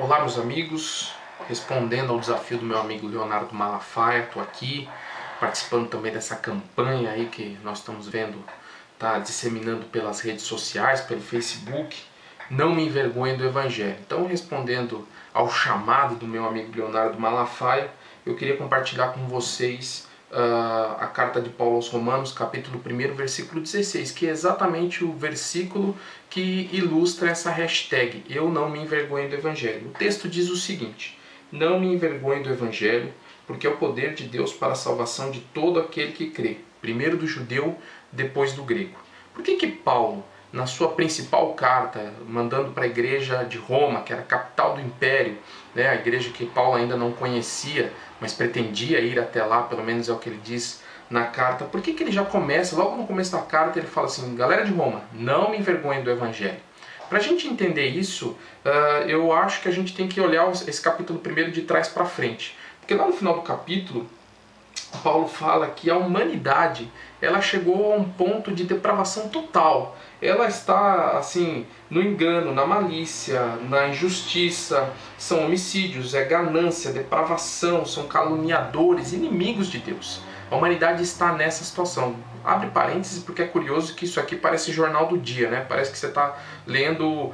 Olá, meus amigos, respondendo ao desafio do meu amigo Leonardo Malafaia, estou aqui participando também dessa campanha aí que nós estamos vendo, tá disseminando pelas redes sociais, pelo Facebook, não me envergonhe do Evangelho. Então, respondendo ao chamado do meu amigo Leonardo Malafaia, eu queria compartilhar com vocês a carta de Paulo aos Romanos, capítulo 1, versículo 16, que é exatamente o versículo que ilustra essa hashtag, eu não me envergonho do Evangelho. O texto diz o seguinte: não me envergonho do Evangelho, porque é o poder de Deus para a salvação de todo aquele que crê, primeiro do judeu, depois do grego. Por que Paulo, na sua principal carta, mandando para a igreja de Roma, que era a capital do império, né, a igreja que Paulo ainda não conhecia, mas pretendia ir até lá, pelo menos é o que ele diz na carta, por que ele já começa, logo no começo da carta, ele fala assim: galera de Roma, não me envergonhem do Evangelho? Para a gente entender isso, eu acho que a gente tem que olhar esse capítulo 1 de trás para frente. Porque lá no final do capítulo, Paulo fala que a humanidade ela chegou a um ponto de depravação total. Ela está assim no engano, na malícia, na injustiça, são homicídios, é ganância, depravação, são caluniadores, inimigos de Deus. A humanidade está nessa situação. Abre parênteses porque é curioso que isso aqui parece jornal do dia, né? Parece que você está lendo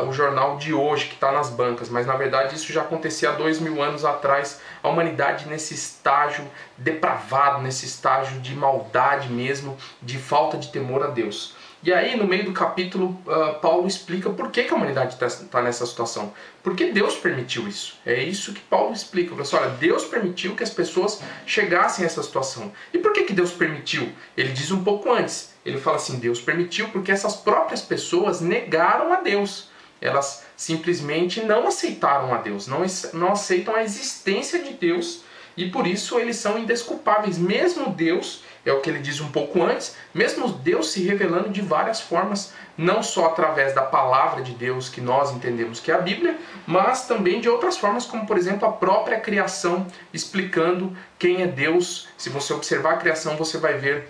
o jornal de hoje que está nas bancas, mas na verdade isso já acontecia há 2000 anos atrás. A humanidade nesse estágio depravado, nesse estágio de maldade mesmo, de falta de temor a Deus. E aí, no meio do capítulo, Paulo explica por que a humanidade está nessa situação. Porque Deus permitiu isso. É isso que Paulo explica. Ele fala assim, olha, Deus permitiu que as pessoas chegassem a essa situação. E por que Deus permitiu? Ele diz um pouco antes. Ele fala assim, Deus permitiu porque essas próprias pessoas negaram a Deus. Elas simplesmente não aceitaram a Deus, não aceitam a existência de Deus. E por isso eles são indesculpáveis. Mesmo Deus, é o que ele diz um pouco antes, mesmo Deus se revelando de várias formas, não só através da palavra de Deus que nós entendemos que é a Bíblia, mas também de outras formas, como por exemplo a própria criação, explicando quem é Deus. Se você observar a criação, você vai ver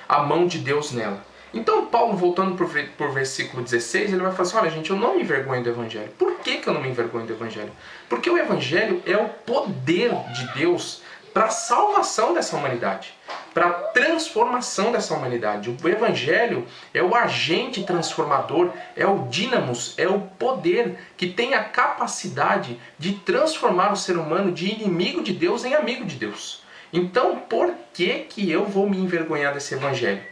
a mão de Deus nela. Então Paulo, voltando por versículo 16, ele vai falar assim, olha gente, eu não me envergonho do Evangelho. Por que eu não me envergonho do Evangelho? Porque o Evangelho é o poder de Deus para a salvação dessa humanidade, para a transformação dessa humanidade. O Evangelho é o agente transformador, é o dínamos, é o poder que tem a capacidade de transformar o ser humano de inimigo de Deus em amigo de Deus. Então, por que eu vou me envergonhar desse Evangelho?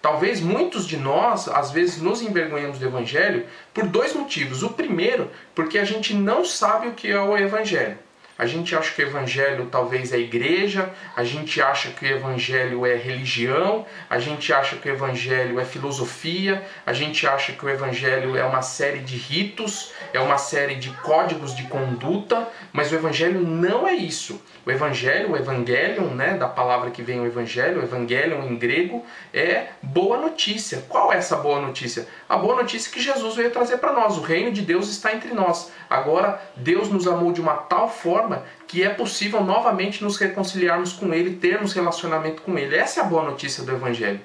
Talvez muitos de nós, às vezes, nos envergonhamos do Evangelho por dois motivos. O primeiro, porque a gente não sabe o que é o Evangelho. A gente acha que o Evangelho talvez é igreja, a gente acha que o Evangelho é religião, a gente acha que o Evangelho é filosofia, a gente acha que o Evangelho é uma série de ritos, é uma série de códigos de conduta, mas o Evangelho não é isso. O Evangelho, o Evangelion, né, da palavra que vem o Evangelho, o Evangelion em grego, é boa notícia. Qual é essa boa notícia? A boa notícia é que Jesus veio trazer para nós. O reino de Deus está entre nós. Agora, Deus nos amou de uma tal forma que é possível novamente nos reconciliarmos com Ele, termos relacionamento com Ele. Essa é a boa notícia do Evangelho.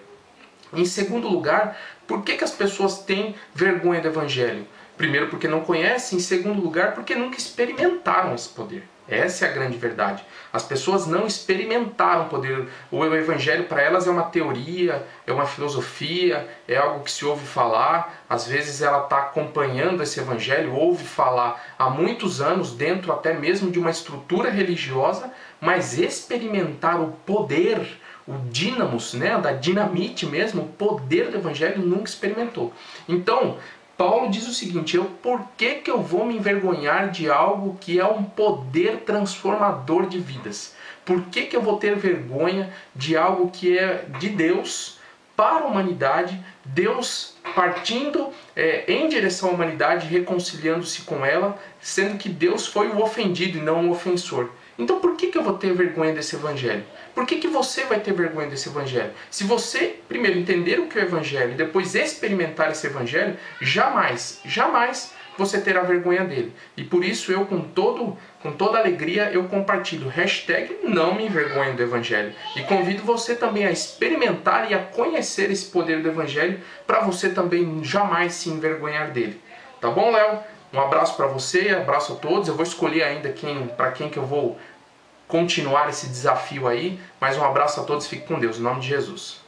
Em segundo lugar, por que as pessoas têm vergonha do Evangelho? Primeiro, porque não conhecem. Em segundo lugar, porque nunca experimentaram esse poder. Essa é a grande verdade. As pessoas não experimentaram o poder. O Evangelho para elas é uma teoria, é uma filosofia, é algo que se ouve falar. Às vezes ela está acompanhando esse Evangelho, ouve falar há muitos anos, dentro até mesmo de uma estrutura religiosa, mas experimentar o poder, o dínamos, né, da dinamite mesmo, o poder do Evangelho nunca experimentou. Então, Paulo diz o seguinte, por que eu vou me envergonhar de algo que é um poder transformador de vidas? Por que eu vou ter vergonha de algo que é de Deus para a humanidade, Deus partindo em direção à humanidade, reconciliando-se com ela, sendo que Deus foi o ofendido e não o ofensor? Então por que eu vou ter vergonha desse Evangelho? Por que você vai ter vergonha desse Evangelho? Se você primeiro entender o que é o Evangelho e depois experimentar esse Evangelho, jamais você terá vergonha dele. E por isso eu, com toda alegria, eu compartilho hashtag não me envergonhe do Evangelho. E convido você também a experimentar e a conhecer esse poder do Evangelho para você também jamais se envergonhar dele. Tá bom, Léo? Um abraço para você, abraço a todos. Eu vou escolher ainda para quem que eu vou continuar esse desafio aí. Mas um abraço a todos, fique com Deus, em nome de Jesus.